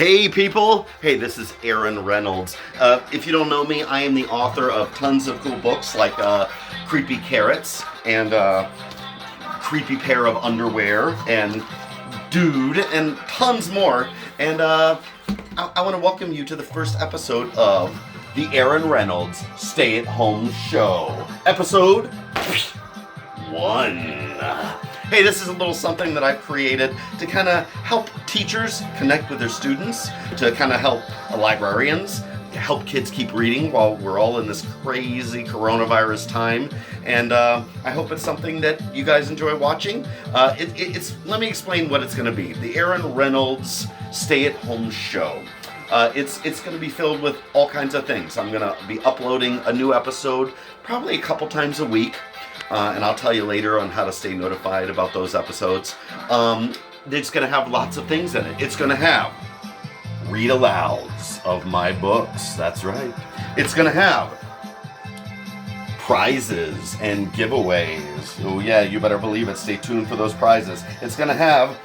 Hey people! Hey, this is Aaron Reynolds. If you don't know me, I am the author of tons of cool books like Creepy Carrots and Creepy Pair of Underwear and Dude and tons more. And I want to welcome you to the first episode of the Aaron Reynolds Stay-at-Home Show. Episode 1. Hey, this is a little something that I've created to kind of help teachers connect with their students, to kind of help librarians, help kids keep reading while we're all in this crazy coronavirus time. And I hope it's something that you guys enjoy watching. Let me explain what it's going to be. The Aaron Reynolds Stay-at-Home Show. It's going to be filled with all kinds of things. I'm going to be uploading a new episode probably a couple times a week. And I'll tell you later on how to stay notified about those episodes. It's going to have lots of things in it. It's going to have read-alouds of my books. That's right. It's going to have prizes and giveaways. Oh yeah, you better believe it. Stay tuned for those prizes. It's going to have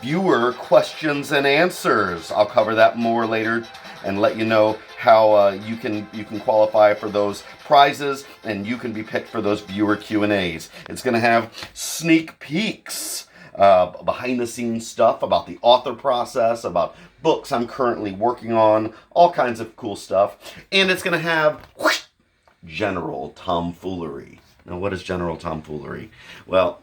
viewer questions and answers. I'll cover that more later and let you know how you can qualify for those prizes and you can be picked for those viewer Q&As. It's going to have sneak peeks, behind the scenes stuff about the author process, about books I'm currently working on, all kinds of cool stuff. And it's going to have general tomfoolery. Now, what is general tomfoolery? Well,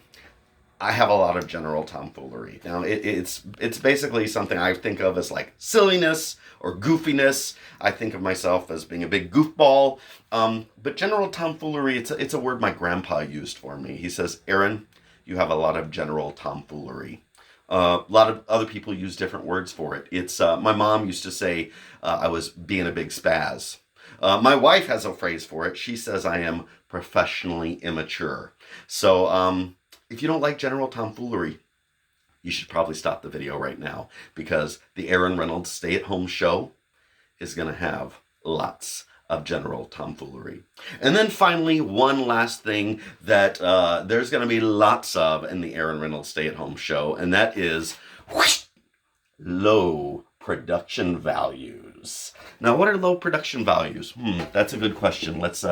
I have a lot of general tomfoolery. Now, it's basically something I think of as like silliness or goofiness. I think of myself as being a big goofball. But general tomfoolery, it's a word my grandpa used for me. He says, Aaron, you have a lot of general tomfoolery. A lot of other people use different words for it. It's my mom used to say I was being a big spaz. My wife has a phrase for it. She says I am professionally immature. So, if you don't like general tomfoolery, you should probably stop the video right now because the Aaron Reynolds Stay-at-Home Show is going to have lots of general tomfoolery. And then finally, one last thing that there's going to be lots of in the Aaron Reynolds Stay-at-Home Show, and that is low production values. Now, what are low production values? That's a good question. Let's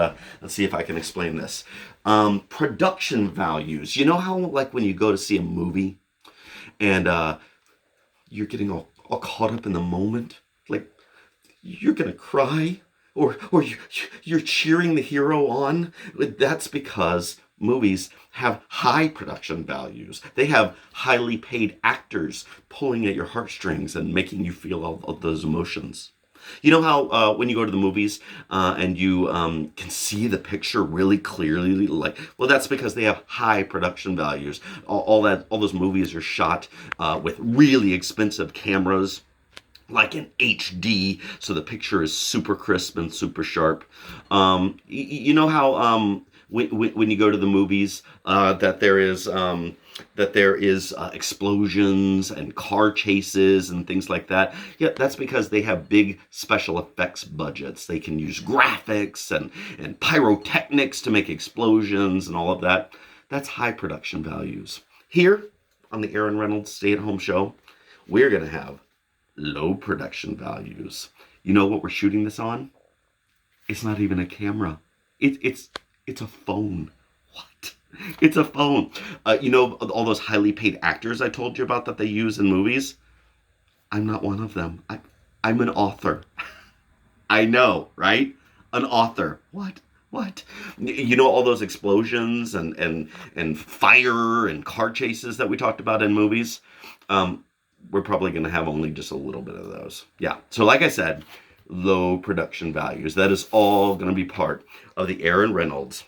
see if I can explain this. Production values. You know how, like, when you go to see a movie and you're getting all caught up in the moment, like you're gonna cry, or you're cheering the hero on. That's because movies have high production values. They have highly paid actors pulling at your heartstrings and making you feel all of those emotions. You know how when you go to the movies and you can see the picture really clearly, well, that's because they have high production values. All those movies are shot with really expensive cameras, like in HD, so the picture is super crisp and super sharp. You know how when you go to the movies that there is explosions and car chases and things like that. Yeah, that's because they have big special effects budgets. They can use graphics and pyrotechnics to make explosions and all of that. That's high production values. Here on the Aaron Reynolds Stay-at-Home Show, we're going to have low production values. You know what we're shooting this on? It's not even a camera. It's a phone. What? It's a phone. You know all those highly paid actors I told you about that they use in movies? I'm not one of them. I'm an author. I know, right? An author. What? You know all those explosions and fire and car chases that we talked about in movies? We're probably going to have only just a little bit of those. Yeah. So like I said, low production values. That is all going to be part of the Aaron Reynolds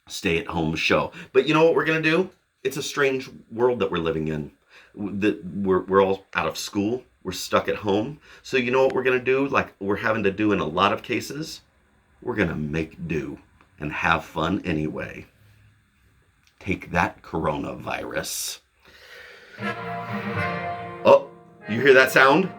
Stay-at-Home Show. But you know what we're going to do? It's a strange world that we're living in. We're all out of school. We're stuck at home. So you know what we're going to do? Like we're having to do in a lot of cases? We're going to make do and have fun anyway. Take that, coronavirus. Oh, you hear that sound?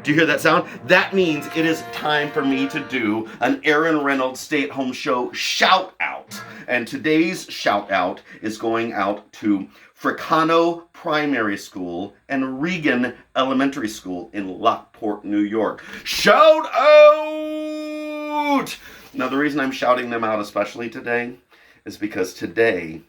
Do you hear that sound? That means it is time for me to do an Aaron Reynolds Stay-at-Home Show shout out. And today's shout out is going out to Fricano Primary School and Regan Elementary School in Lockport, New York. Shout out! Now, the reason I'm shouting them out especially today is because today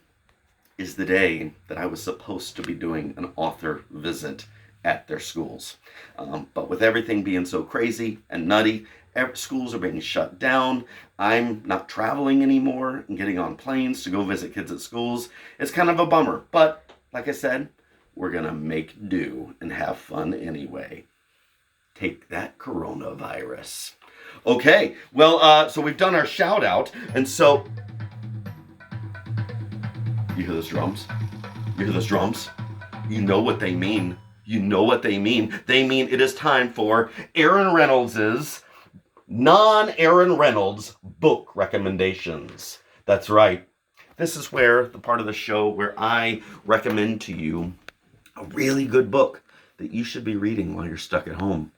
is the day that I was supposed to be doing an author visit at their schools. But with everything being so crazy and nutty, schools are being shut down. I'm not traveling anymore and getting on planes to go visit kids at schools. It's kind of a bummer. But like I said, we're going to make do and have fun anyway. Take that, coronavirus. Okay, well, so we've done our shout out. And so, you hear those drums? You hear those drums? You know what they mean. You know what they mean. They mean it is time for Aaron Reynolds' non-Aaron Reynolds book recommendations. That's right. This is where the part of the show where I recommend to you a really good book that you should be reading while you're stuck at home.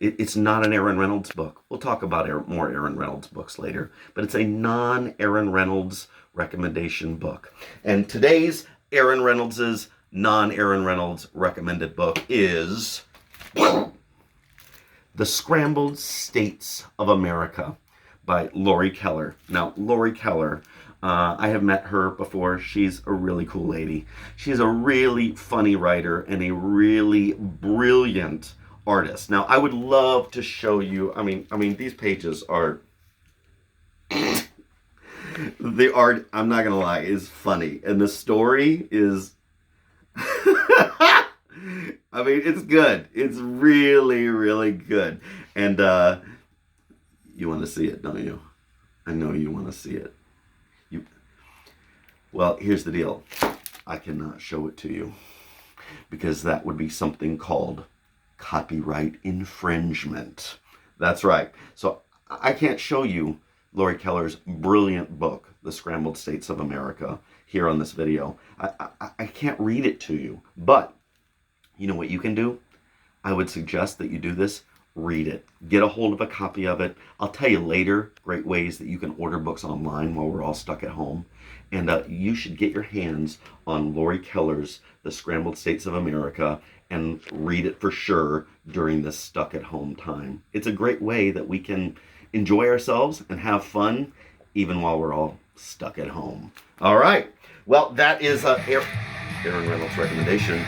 It's not an Aaron Reynolds book. We'll talk about more Aaron Reynolds books later, but it's a non-Aaron Reynolds recommendation book. And today's Aaron Reynolds' non-Aaron Reynolds recommended book is The Scrambled States of America by Lori Keller. Now, Lori Keller, I have met her before. She's a really cool lady. She's a really funny writer and a really brilliant artist. Now, I would love to show you, I mean, these pages are, the art, I'm not going to lie, is funny. And the story is, I mean, it's good. It's really, really good. And you want to see it, don't you? I know you want to see it. Well, here's the deal. I cannot show it to you because that would be something called copyright infringement. That's right. So I can't show you Lori Keller's brilliant book, The Scrambled States of America, here on this video. I can't read it to you, but you know what you can do? I would suggest that you do this. Read it. Get a hold of a copy of it. I'll tell you later great ways that you can order books online while we're all stuck at home. And you should get your hands on Lori Keller's The Scrambled States of America and read it for sure during this stuck at home time. It's a great way that we can enjoy ourselves and have fun even while we're all stuck at home. All right. Well, that is Aaron Reynolds' recommendation.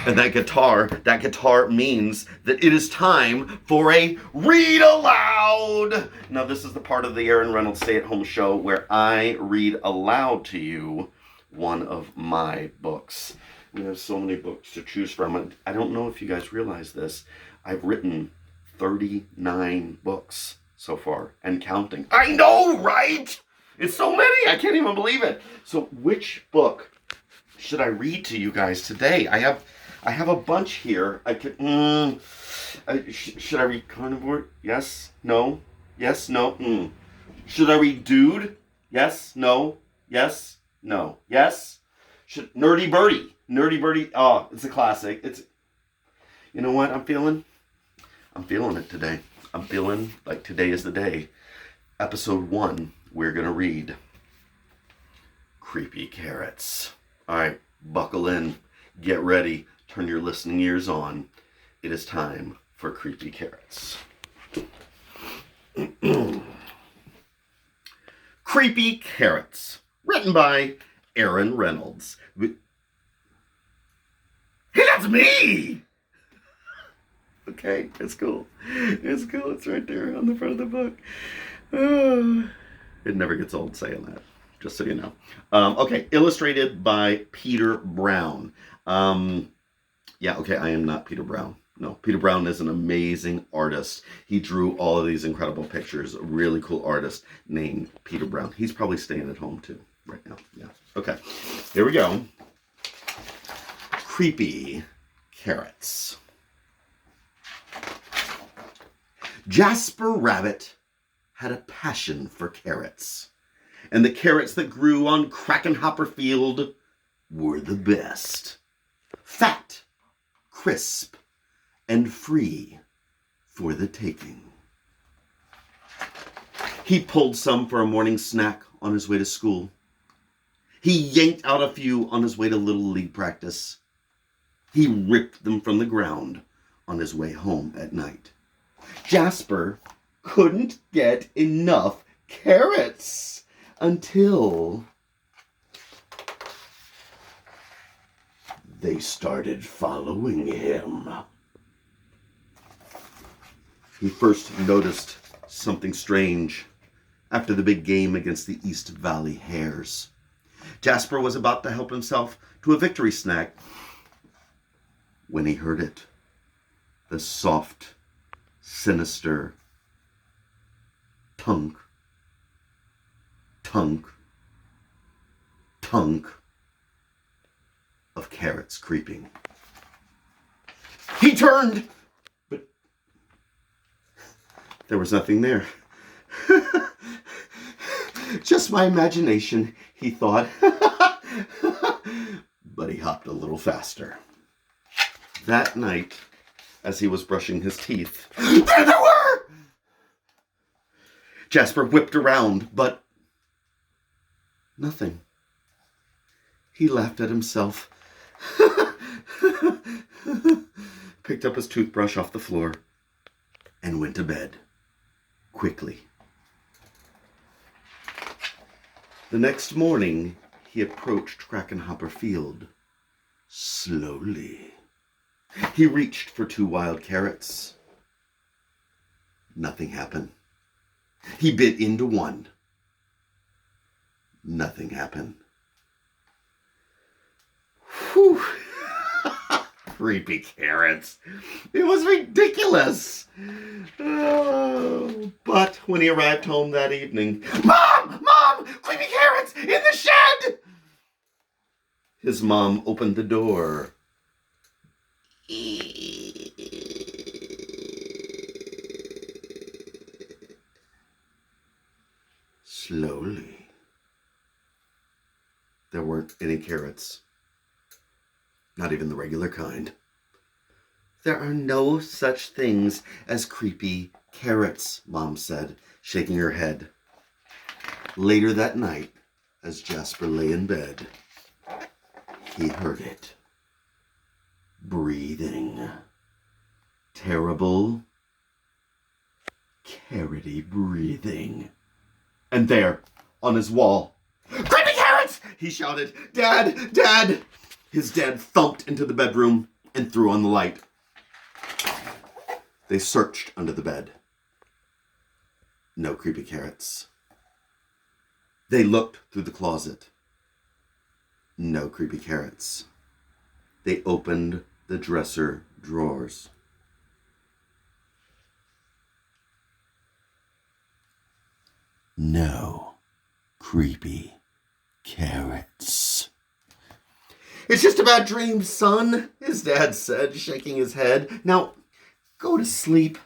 And that guitar means that it is time for a read aloud. Now, this is the part of the Aaron Reynolds stay-at-home show where I read aloud to you one of my books. We have so many books to choose from. I don't know if you guys realize this. I've written 39 books so far and counting. I know, right? It's so many. I can't even believe it. So which book should I read to you guys today? I have a bunch here. I could, should I read Carnivore? Yes, no, yes, no, Should I read Dude? Yes, no, yes, no, yes. Nerdy Birdie, oh, it's a classic. You know what I'm feeling it today. I'm feeling like today is the day. Episode 1, we're gonna read Creepy Carrots. All right, buckle in, get ready. Turn your listening ears on. It is time for Creepy Carrots. Creepy Carrots, written by Aaron Reynolds. Hey, that's me! Okay, it's cool. It's cool. It's right there on the front of the book. It never gets old saying that, just so you know. Okay, illustrated by Peter Brown. Yeah, okay, I am not Peter Brown. No, Peter Brown is an amazing artist. He drew all of these incredible pictures. A really cool artist named Peter Brown. He's probably staying at home too right now. Yeah. Okay, here we go. Creepy Carrots. Jasper Rabbit had a passion for carrots, and the carrots that grew on Krakenhopper Field were the best. Fat, crisp, and free for the taking. He pulled some for a morning snack on his way to school. He yanked out a few on his way to Little League practice. He ripped them from the ground on his way home at night. Jasper couldn't get enough carrots until they started following him. He first noticed something strange after the big game against the East Valley Hares. Jasper was about to help himself to a victory snack when he heard it. The soft, sinister tunk, tunk, tunk of carrots creeping. He turned, but there was nothing there. Just my imagination, he thought. But he hopped a little faster. That night, as he was brushing his teeth, there they were! Jasper whipped around, but nothing. He laughed at himself, picked up his toothbrush off the floor, and went to bed quickly. The next morning, he approached Crackenhopper Field slowly. He reached for 2 wild carrots. Nothing happened. He bit into one. Nothing happened. Whew. Creepy carrots. It was ridiculous. Oh, but when he arrived home that evening, Mom! Mom! Creepy carrots in the shed! His mom opened the door. Slowly. There weren't any carrots. Not even the regular kind. There are no such things as creepy carrots, Mom said, shaking her head. Later that night, as Jasper lay in bed, he heard it. Breathing. Terrible, carroty breathing. And there, on his wall, "Creepy carrots!" he shouted. "Dad! Dad!" His dad thumped into the bedroom and threw on the light. They searched under the bed. No creepy carrots. They looked through the closet. No creepy carrots. They opened the dresser drawers. No creepy carrots. "It's just a bad dream, son," his dad said, shaking his head. "Now, go to sleep."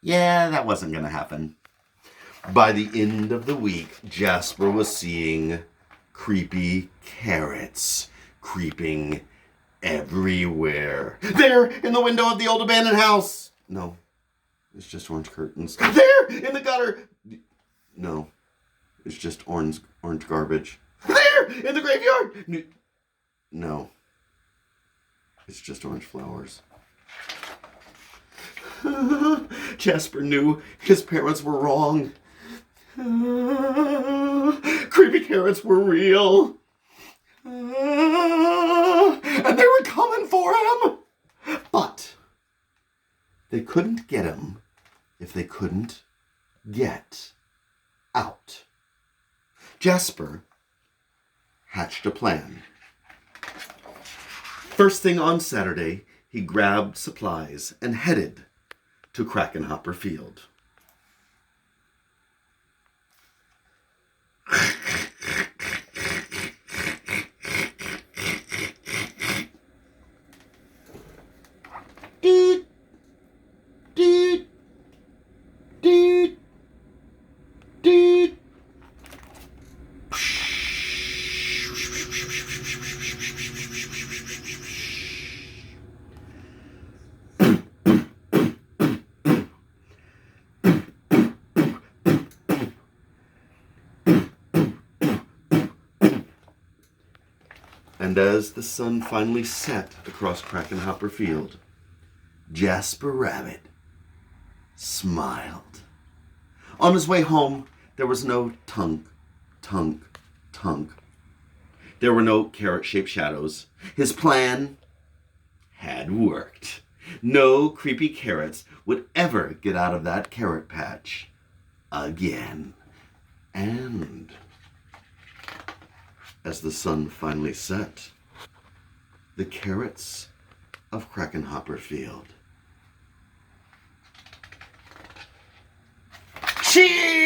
Yeah, that wasn't going to happen. By the end of the week, Jasper was seeing creepy carrots creeping everywhere. There, in the window of the old abandoned house. No, it's just orange curtains. There, in the gutter. No, it's just orange garbage. There, in the graveyard. No, it's just orange flowers. Jasper knew his parents were wrong. Creepy carrots were real. And they were coming for him. But they couldn't get him if they couldn't get out. Jasper hatched a plan. First thing on Saturday, he grabbed supplies and headed to Crackenhopper Field. Doot, doot, doot, doot. And as the sun finally set across Crackenhopper Field, Jasper Rabbit smiled. On his way home, there was no tunk, tunk, tunk. There were no carrot-shaped shadows. His plan had worked. No creepy carrots would ever get out of that carrot patch again. And as the sun finally set, the carrots of Crackenhopper Field cheered!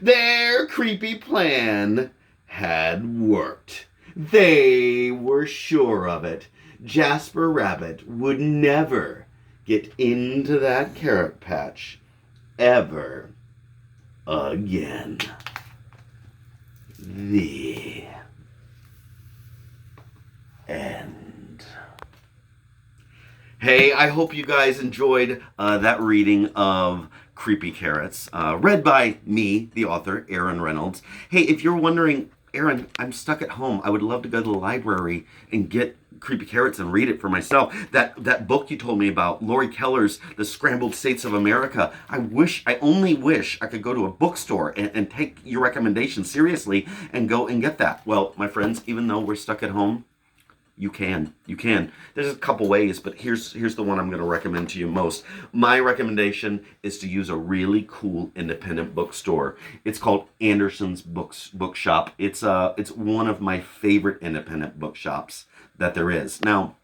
Their creepy plan had worked. They were sure of it. Jasper Rabbit would never get into that carrot patch ever again. The end. Hey, I hope you guys enjoyed that reading of Creepy Carrots, read by me, the author, Aaron Reynolds. Hey, if you're wondering, Aaron, I'm stuck at home. I would love to go to the library and get Creepy Carrots and read it for myself. That book you told me about, Lori Keller's The Scrambled States of America. I only wish I could go to a bookstore and take your recommendation seriously and go and get that. Well, my friends, even though we're stuck at home, you can. There's a couple ways, but here's the one I'm going to recommend to you most. My recommendation is to use a really cool independent bookstore. It's called Anderson's Bookshop. It's one of my favorite independent bookshops that there is. Now,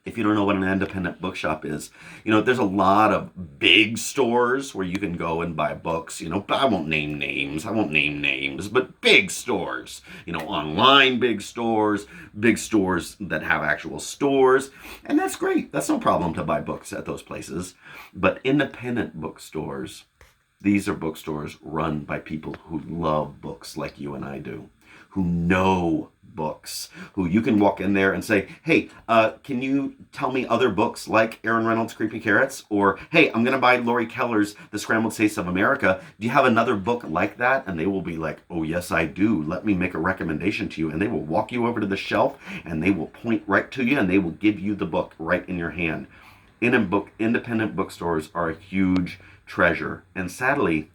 if you don't know what an independent bookshop is, there's a lot of big stores where you can go and buy books, but I won't name names, but big stores, online big stores that have actual stores, and that's great. That's no problem to buy books at those places. But independent bookstores, these are bookstores run by people who love books like you and I do, who know books, who you can walk in there and say, hey, can you tell me other books like Aaron Reynolds' Creepy Carrots? Or, hey, I'm going to buy Lori Keller's The Scrambled States of America. Do you have another book like that? And they will be like, oh, yes, I do. Let me make a recommendation to you. And they will walk you over to the shelf and they will point right to you and they will give you the book right in your hand. Independent bookstores are a huge treasure. And sadly,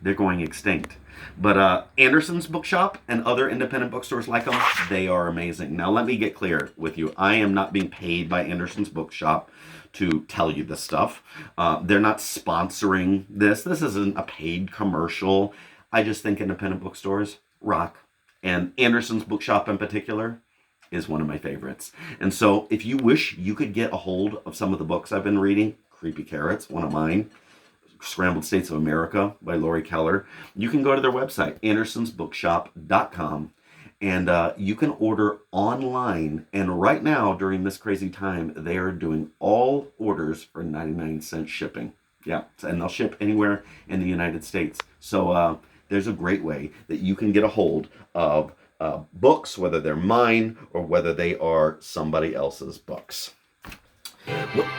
they're going extinct. But Anderson's Bookshop and other independent bookstores like them, they are amazing. Now, let me get clear with you. I am not being paid by Anderson's Bookshop to tell you this stuff. They're not sponsoring this. This isn't a paid commercial. I just think independent bookstores rock. And Anderson's Bookshop in particular is one of my favorites. And so if you wish you could get a hold of some of the books I've been reading, Creepy Carrots, one of mine, Scrambled States of America by Lori Keller, you can go to their website, andersonsbookshop.com, and you can order online. And right now, during this crazy time, they are doing all orders for 99-cent shipping. Yeah, and they'll ship anywhere in the United States. So there's a great way that you can get a hold of books, whether they're mine or whether they are somebody else's books. Well,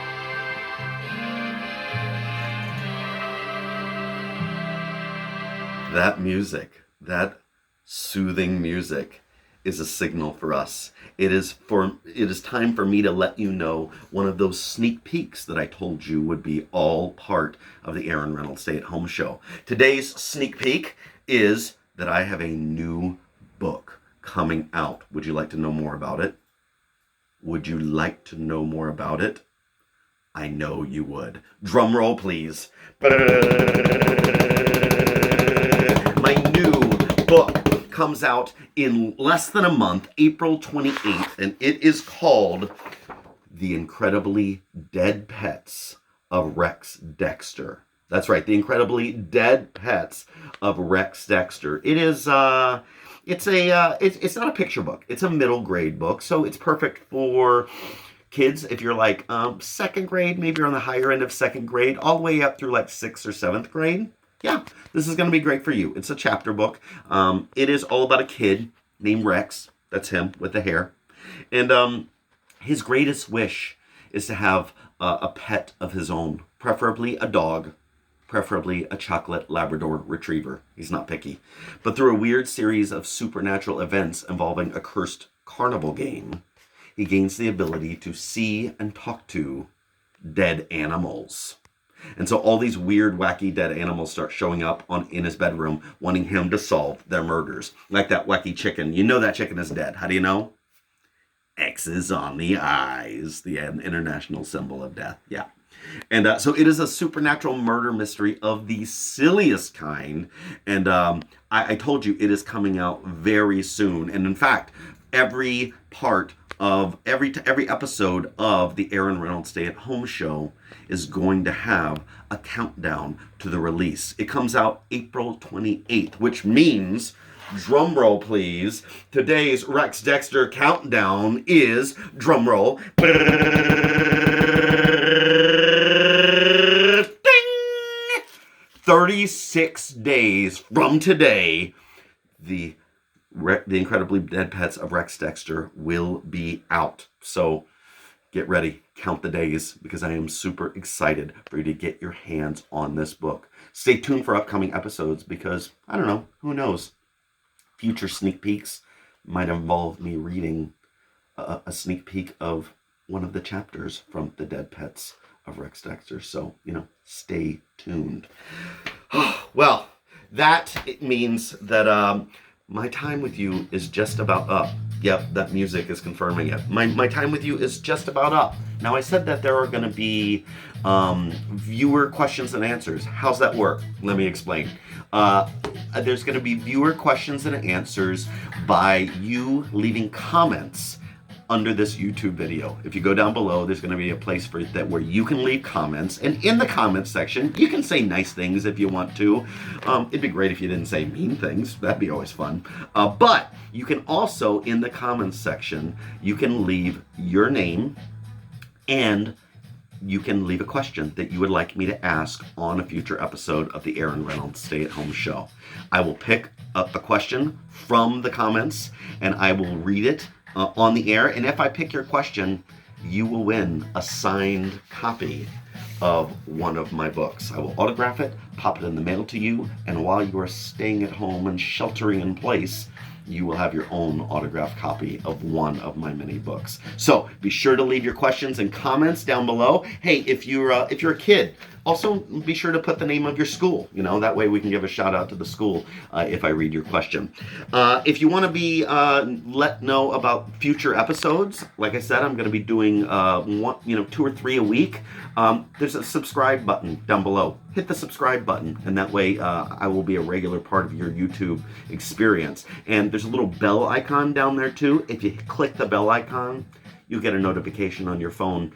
that music, that soothing music, is a signal for us. It is time for me to let you know one of those sneak peeks that I told you would be all part of the Aaron Reynolds Stay at Home Show. Today's sneak peek is that I have a new book coming out. Would you like to know more about it? Would you like to know more about it? I know you would. Drum roll, please. My new book comes out in less than a month, April 28th, and it is called The Incredibly Dead Pets of Rex Dexter. That's right, The Incredibly Dead Pets of Rex Dexter. It is it's not a picture book. It's a middle grade book, so it's perfect for kids if you're like second grade, maybe you're on the higher end of second grade, all the way up through like 6th or 7th grade. Yeah, this is going to be great for you. It's a chapter book. It is all about a kid named Rex. That's him with the hair. And his greatest wish is to have a pet of his own, preferably a dog. preferably a chocolate Labrador retriever. He's not picky. But through a weird series of supernatural events involving a cursed carnival game, he gains the ability to see and talk to dead animals. And so all these weird, wacky dead animals start showing up in his bedroom, wanting him to solve their murders. Like that wacky chicken. You know that chicken is dead. How do you know? X's on the eyes, the international symbol of death. Yeah. And so it is a supernatural murder mystery of the silliest kind. And I told you it is coming out very soon. And in fact, every episode of the Aaron Reynolds Stay at Home show is going to have a countdown to the release. It comes out April 28th, which means, drum roll please, today's Rex Dexter countdown is, drum roll, 36 days from today, the Incredibly Dead Pets of Rex Dexter will be out. So get ready, count the days, because I am super excited for you to get your hands on this book. Stay tuned for upcoming episodes because, I don't know, who knows? Future sneak peeks might involve me reading a sneak peek of one of the chapters from The Dead Pets of Rex Dexter. So, stay tuned. Well, that means that my time with you is just about up. Yep, that music is confirming it. My time with you is just about up. Now, I said that there are going to be viewer questions and answers. How's that work? Let me explain. There's going to be viewer questions and answers by you leaving comments under this YouTube video. If you go down below, there's going to be a place for that where you can leave comments, and in the comments section you can say nice things if you want to. It'd be great if you didn't say mean things. That'd be always fun. But you can also, in the comments section, you can leave your name, and you can leave a question that you would like me to ask on a future episode of the Aaron Reynolds Stay at Home show. I will pick up a question from the comments and I will read it on the air, and if I pick your question, you will win a signed copy of one of my books. I will autograph it, pop it in the mail to you, and while you are staying at home and sheltering in place, you will have your own autographed copy of one of my many books. So be sure to leave your questions and comments down below. Hey, if you're a kid, also be sure to put the name of your school. That way we can give a shout out to the school if I read your question. If you want to be let know about future episodes, like I said, I'm going to be doing 2 or 3 a week. There's a subscribe button down below. Hit the subscribe button, and that way I will be a regular part of your YouTube experience. And there's a little bell icon down there too. If you click the bell icon, you'll get a notification on your phone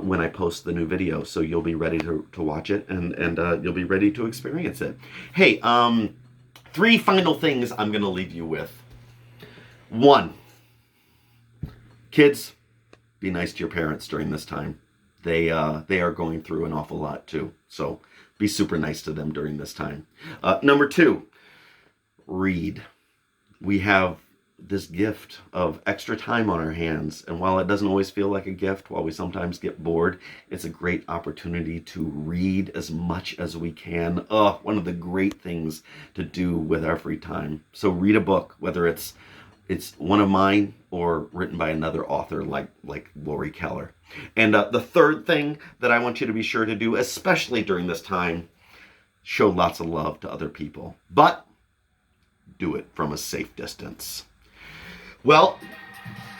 when I post the new video. So you'll be ready to watch it, and you'll be ready to experience it. Hey, 3 final things I'm going to leave you with. 1, kids, be nice to your parents during this time. They are going through an awful lot too. So be super nice to them during this time. Number 2, read. We have this gift of extra time on our hands, and while it doesn't always feel like a gift, while we sometimes get bored, it's a great opportunity to read as much as we can. One of the great things to do with our free time. So read a book, whether it's one of mine or written by another author like Lori Keller. And the third thing that I want you to be sure to do, especially during this time, show lots of love to other people, but do it from a safe distance. Well,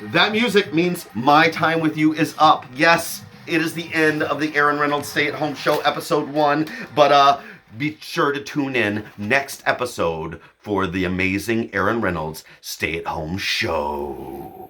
that music means my time with you is up. Yes, it is the end of the Aaron Reynolds Stay at Home show, episode 1, but be sure to tune in next episode for the amazing Aaron Reynolds Stay at Home show.